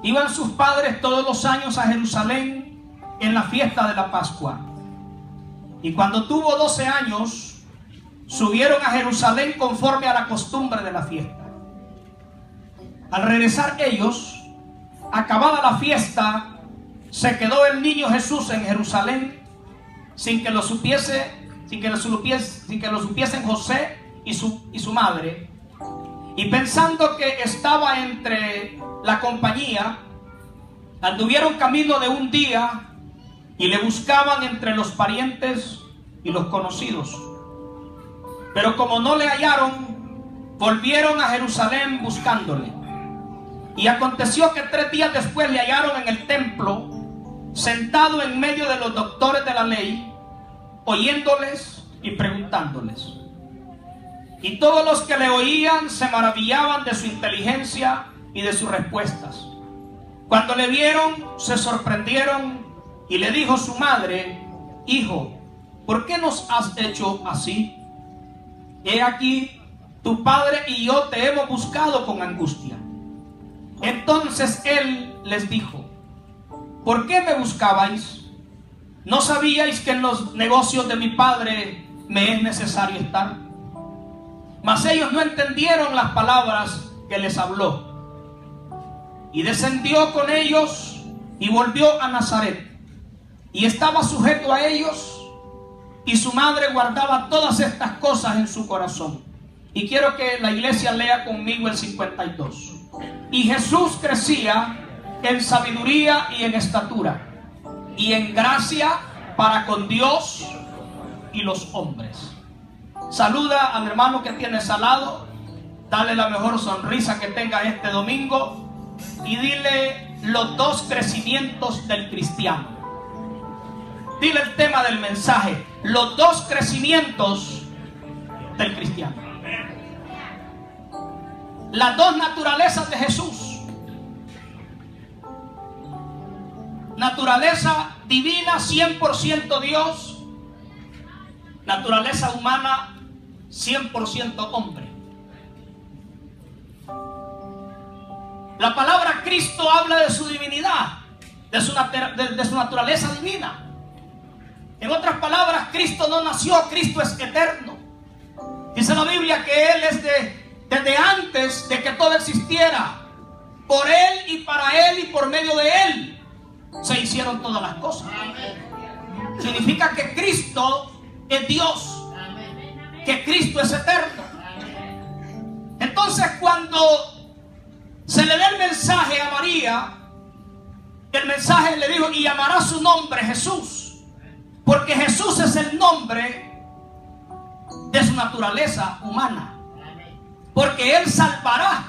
Iban sus padres todos los años a Jerusalén en la fiesta de la Pascua. Y cuando tuvo 12 años, subieron a Jerusalén conforme a la costumbre de la fiesta. Al regresar ellos, acabada la fiesta, se quedó el niño Jesús en Jerusalén sin que lo supiesen José y su madre. Y pensando que estaba entre la compañía, anduvieron camino de un día y le buscaban entre los parientes y los conocidos. Pero como no le hallaron, volvieron a Jerusalén buscándole. Y aconteció que 3 días después le hallaron en el templo, sentado en medio de los doctores de la ley, oyéndoles y preguntándoles. Y todos los que le oían se maravillaban de su inteligencia y de sus respuestas. Cuando le vieron, se sorprendieron, y le dijo su madre: Hijo, ¿por qué nos has hecho así? He aquí, tu padre y yo te hemos buscado con angustia. Entonces él les dijo: ¿por qué me buscabais? ¿No sabíais que en los negocios de mi padre me es necesario estar? Mas ellos no entendieron las palabras que les habló. Y descendió con ellos y volvió a Nazaret. Y estaba sujeto a ellos, y su madre guardaba todas estas cosas en su corazón. Y quiero que la iglesia lea conmigo el 52. Y Jesús crecía en sabiduría y en estatura, y en gracia para con Dios y los hombres. Saluda al hermano que tienes al lado, dale la mejor sonrisa que tenga este domingo y dile los 2 crecimientos del cristiano. Dile el tema del mensaje: los 2 crecimientos del cristiano. Las 2 naturalezas de Jesús. Naturaleza divina, 100% Dios. Naturaleza humana, 100% hombre. La palabra Cristo habla de su divinidad, de su naturaleza divina. En otras palabras, Cristo no nació, Cristo es eterno. Dice la Biblia que Él es desde antes de que todo existiera. Por Él y para Él y por medio de Él se hicieron todas las cosas. Significa que Cristo es Dios, que Cristo es eterno. Entonces, cuando se le da el mensaje a María, el mensaje le dijo: y llamará su nombre Jesús, porque Jesús es el nombre de su naturaleza humana, porque Él salvará,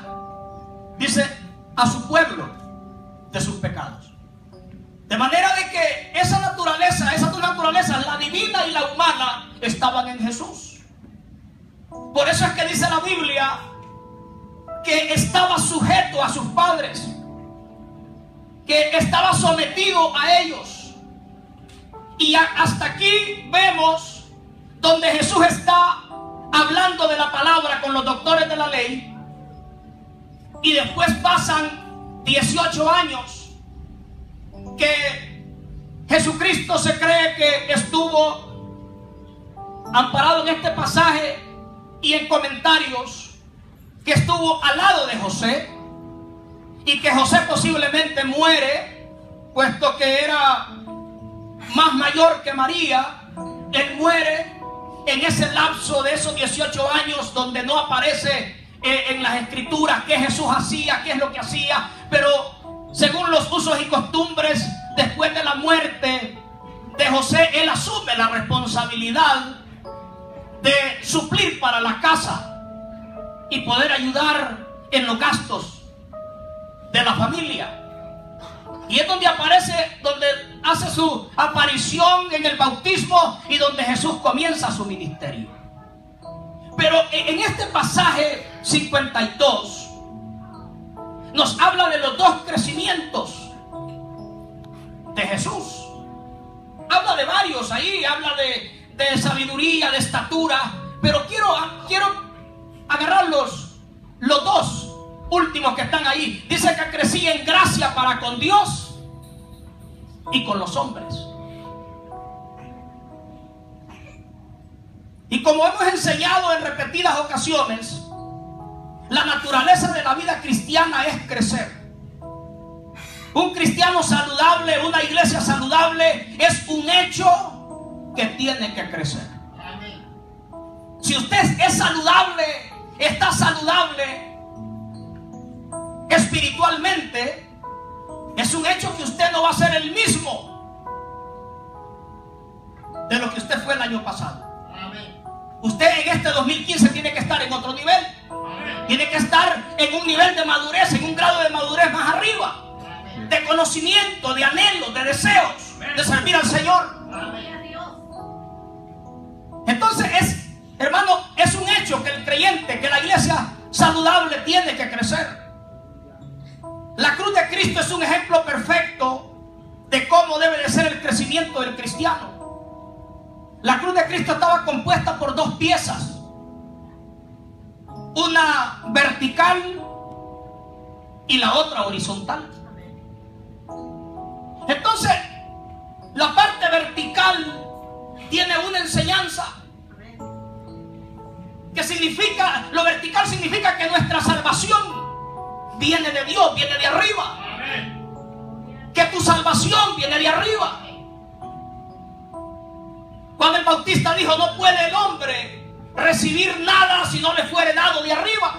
dice, a su pueblo de sus pecados. De manera de que esas dos naturalezas, la divina y la humana, estaban en Jesús. Por eso es que dice la Biblia que estaba sujeto a sus padres, que estaba sometido a ellos. Y hasta aquí vemos donde Jesús está hablando de la palabra con los doctores de la ley. Y después pasan 18 años que Jesucristo se cree que estuvo amparado en este pasaje y en comentarios, que estuvo al lado de José, y que José posiblemente muere, puesto que era más mayor que María. Él muere en ese lapso de esos 18 años donde no aparece en las escrituras qué Jesús hacía, qué es lo que hacía. Pero según los usos y costumbres, después de la muerte de José, él asume la responsabilidad de suplir para la casa y poder ayudar en los gastos de la familia. Y es donde aparece, donde hace su aparición en el bautismo y donde Jesús comienza su ministerio. Pero en este pasaje 52 nos habla de los 2 crecimientos de Jesús. Habla de varios ahí, habla de sabiduría, de estatura, pero quiero agarrar los 2 últimos que están ahí. Dice que crecía en gracia gracia para con Dios y con los hombres. Y como hemos enseñado en repetidas ocasiones, la naturaleza de la vida cristiana es crecer. Un cristiano saludable, una iglesia saludable, es un hecho que tiene que crecer. Si usted es saludable, está saludable espiritualmente, es un hecho que usted no va a ser el mismo de lo que usted fue el año pasado. Usted en este 2015 tiene que estar en otro nivel. Tiene que estar en un nivel de madurez, en un grado de madurez más arriba, de conocimiento, de anhelo, de deseos, de servir al Señor. Entonces hermano, es un hecho que el creyente, que la iglesia saludable tiene que crecer. La cruz de Cristo es un ejemplo perfecto de cómo debe de ser el crecimiento del cristiano. La cruz de Cristo estaba compuesta por dos piezas, una vertical y la otra horizontal. Entonces, la parte vertical tiene una enseñanza que significa, lo vertical significa que nuestra salvación viene de Dios, viene de arriba. Que tu salvación viene de arriba. Juan el Bautista dijo: no puede el hombre recibir nada si no le fuere dado de arriba.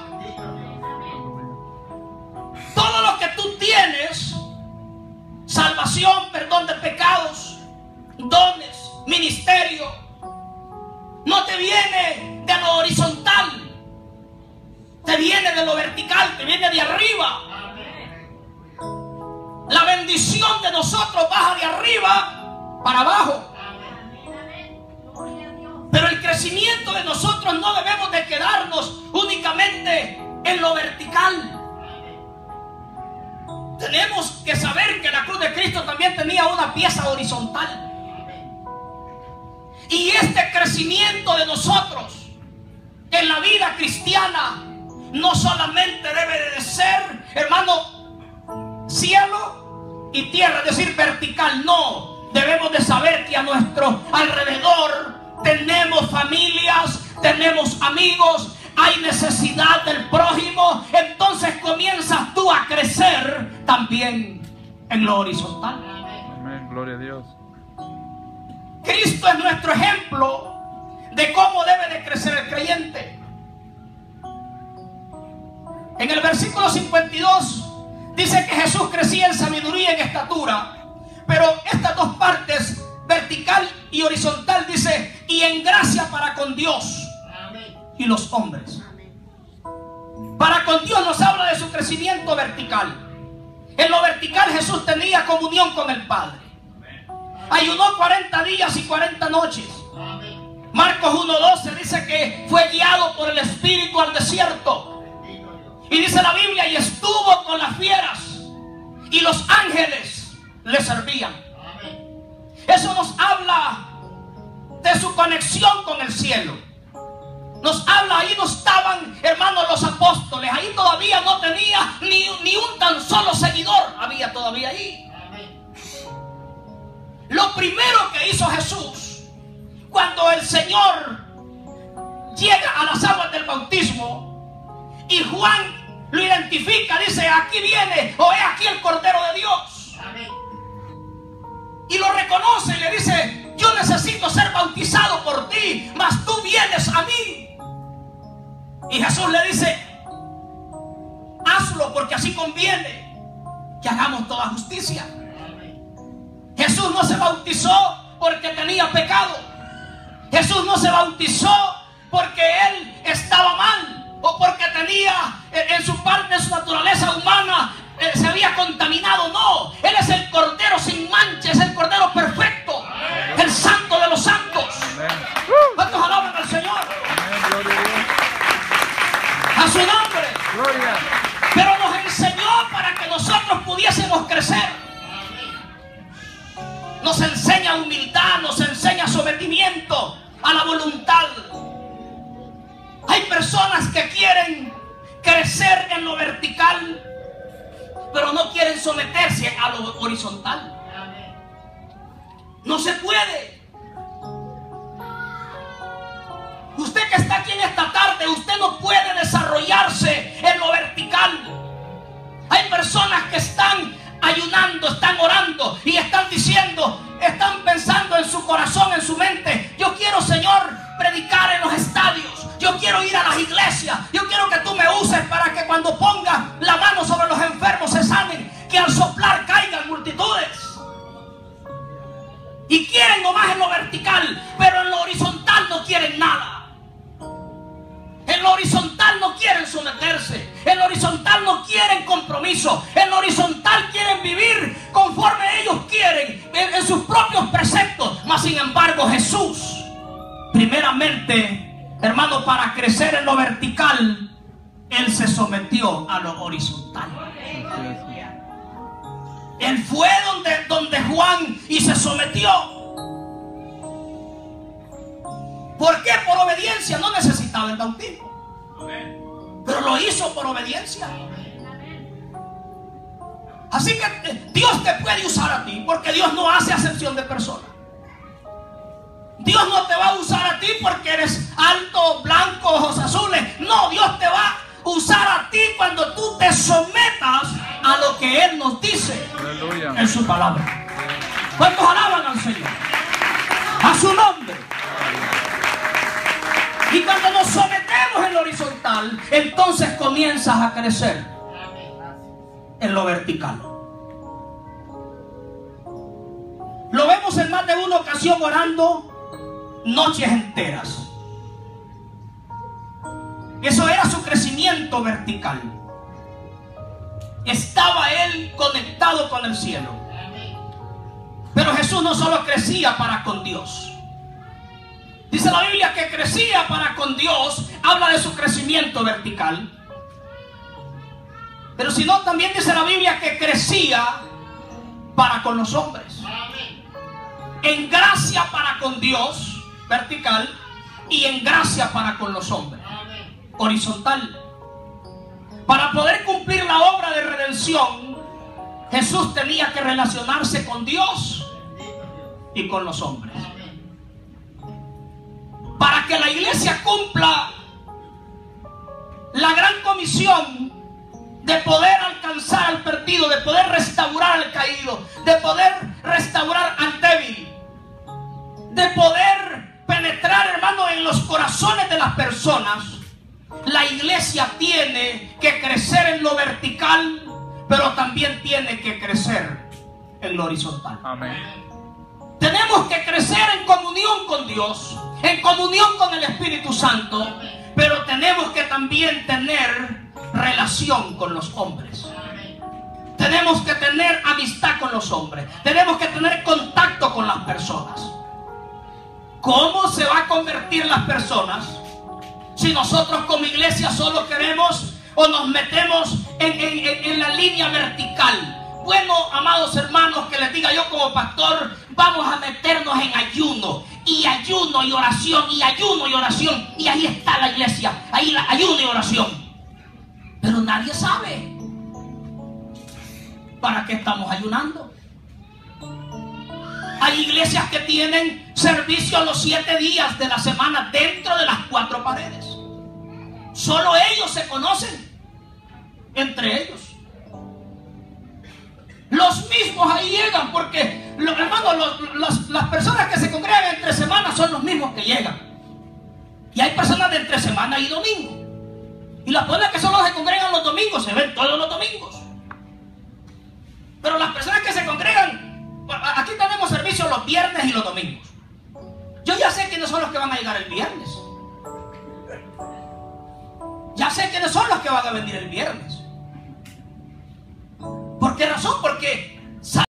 Todo lo que tú tienes, salvación, perdón de pecados, dones, ministerio, no te viene de lo horizontal, te viene de lo vertical, te viene de arriba. La bendición de nosotros baja de arriba para abajo. Pero el crecimiento de nosotros no debemos de quedarnos únicamente en lo vertical. Tenemos que saber que la cruz de Cristo también tenía una pieza horizontal. Y este crecimiento de nosotros en la vida cristiana no solamente debe de ser, hermano, cielo y tierra, es decir, vertical. No, debemos de saber que a nuestro alrededor tenemos familias, tenemos amigos, hay necesidad del prójimo. Entonces comienzas tú a crecer también en lo horizontal. Amén, gloria a Dios. Cristo es nuestro ejemplo de cómo debe de crecer el creyente. En el versículo 52 dice que Jesús crecía en sabiduría y en estatura. Pero estas dos partes, vertical y horizontal, dice: y en gracia para con Dios y los hombres. Para con Dios nos habla de su crecimiento vertical. En lo vertical Jesús tenía comunión con el Padre. Ayunó 40 días y 40 noches. Marcos 1:12 dice que fue guiado por el Espíritu al desierto. Y dice la Biblia: y estuvo con las fieras y los ángeles le servían. Eso nos habla de su conexión con el cielo. Nos habla, ahí no estaban, hermanos, los apóstoles. Ahí todavía no tenía ni un tan solo seguidor. Había todavía ahí. Lo primero que hizo Jesús cuando el Señor llega a las aguas del bautismo y Juan lo identifica, dice: aquí viene, o he aquí el Cordero de Dios. Y lo reconoce y le dice: yo necesito ser bautizado por ti, mas tú vienes a mí. Y Jesús le dice: hazlo, porque así conviene que hagamos toda justicia. Jesús no se bautizó porque tenía pecado. Jesús no se bautizó porque él estaba mal o porque tenía en su parte, en su naturaleza humana, se había contaminado. No, Él es el Cordero sin mancha, es el Cordero perfecto, el Santo de los santos. ¿Cuántos alaban al Señor? A su nombre. Gloria. Pero nos enseñó para que nosotros pudiésemos crecer. Nos enseña humildad, nos enseña sometimiento a la voluntad. Hay personas que quieren crecer en lo vertical, pero no quieren someterse a lo horizontal. No se puede. Usted que está aquí en esta tarde, usted no puede desarrollarse en lo vertical. Hay personas que están ayunando, están orando y están diciendo, están pensando en su corazón, en su mente: yo quiero, Señor, predicar en los estadios, yo quiero ir a las iglesias, yo quiero que tú me uses para que cuando ponga la mano sobre los enfermos se sanen, que al soplar caigan multitudes. Y quieren nomás en lo vertical, pero en lo horizontal no quieren nada. En lo horizontal no quieren someterse. En lo horizontal no quieren compromiso. En lo horizontal quieren vivir conforme ellos quieren, en sus propios preceptos. Mas sin embargo, Jesús, primeramente, hermano, para crecer en lo vertical, Él se sometió a lo horizontal. Él fue donde Juan y se sometió. ¿Por qué? Por obediencia. No necesitaba el bautismo, pero lo hizo por obediencia. Así que Dios te puede usar a ti, porque Dios no hace acepción de personas. Dios no te va a usar a ti porque eres alto, blanco, ojos azules. No, Dios te va a usar a ti cuando tú te sometas a lo que Él nos dice. Aleluya. En su palabra. ¿Cuántos alaban al Señor? A su nombre. Y cuando nos sometemos en lo horizontal, entonces comienzas a crecer en lo vertical. Lo vemos en más de una ocasión orando noches enteras. Eso era su crecimiento vertical. Estaba él conectado con el cielo. Pero Jesús no solo crecía para con Dios. Dice la Biblia que crecía para con Dios. Habla de su crecimiento vertical. Pero si no, también dice la Biblia que crecía para con los hombres. En gracia para con Dios, vertical, y en gracia para con los hombres, horizontal. Para poder cumplir la obra de redención, Jesús tenía que relacionarse con Dios y con los hombres. Para que la iglesia cumpla la gran comisión de poder alcanzar al perdido, de poder restaurar al caído, de poder restaurar al débil, de poder penetrar, hermano, en los corazones de las personas, la iglesia tiene que crecer en lo vertical, pero también tiene que crecer en lo horizontal. Amén. Tenemos que crecer en comunión con Dios, en comunión con el Espíritu Santo, pero tenemos que también tener relación con los hombres. Tenemos que tener amistad con los hombres. Tenemos que tener contacto con las personas. ¿Cómo se va a convertir las personas si nosotros como iglesia solo queremos o nos metemos en la línea vertical? Bueno, amados hermanos, que les diga yo como pastor, vamos a meternos en ayuno y oración, y ayuno y oración, y ahí está la iglesia, ahí la ayuno y oración. Pero nadie sabe para qué estamos ayunando. Hay iglesias que tienen servicio los 7 días de la semana dentro de las 4 paredes. Solo ellos se conocen entre ellos. Los mismos ahí llegan porque, hermanos, las personas que se congregan entre semanas son los mismos que llegan. Y hay personas de entre semana y domingo. Y las personas que solo se congregan los domingos se ven todos los domingos. Pero las personas que se congregan, aquí tenemos servicio los viernes y los domingos. Yo ya sé quiénes son los que van a llegar el viernes. Ya sé quiénes son los que van a venir el viernes. ¿Por qué razón? Porque